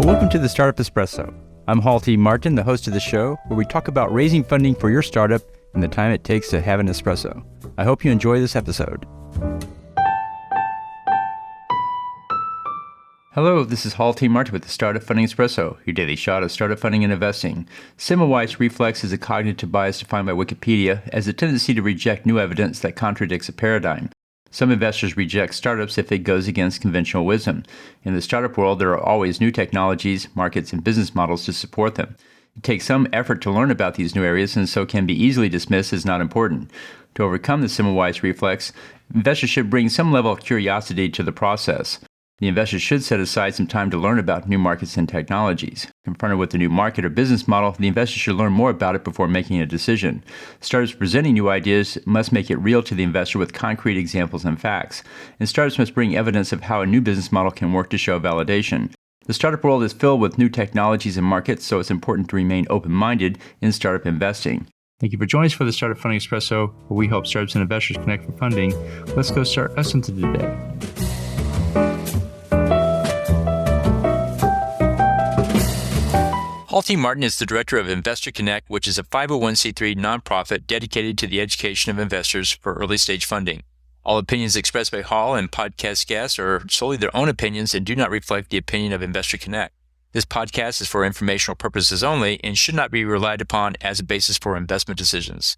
Welcome to the Startup Espresso. I'm Halty Martin, the host of the show, where we talk about raising funding for your startup and the time it takes to have an espresso. I hope you enjoy this episode. Hello, this is Halty Martin with the Startup Funding Espresso, your daily shot of startup funding and investing. Semmelweis Reflex is a cognitive bias defined by Wikipedia as a tendency to reject new evidence that contradicts a paradigm. Some investors reject startups if it goes against conventional wisdom. In the startup world, there are always new technologies, markets, and business models to support them. It takes some effort to learn about these new areas and so can be easily dismissed as not important. To overcome the Semmelweis reflex, investors should bring some level of curiosity to the process. The investor should set aside some time to learn about new markets and technologies. Confronted with a new market or business model, the investor should learn more about it before making a decision. Startups presenting new ideas must make it real to the investor with concrete examples and facts. And startups must bring evidence of how a new business model can work to show validation. The startup world is filled with new technologies and markets, so it's important to remain open-minded in startup investing. Thank you for joining us for the Startup Funding Espresso, where we help startups and investors connect for funding. Let's go start lesson to today. Halty Martin is the director of Investor Connect, which is a 501c3 nonprofit dedicated to the education of investors for early-stage funding. All opinions expressed by Hall and podcast guests are solely their own opinions and do not reflect the opinion of Investor Connect. This podcast is for informational purposes only and should not be relied upon as a basis for investment decisions.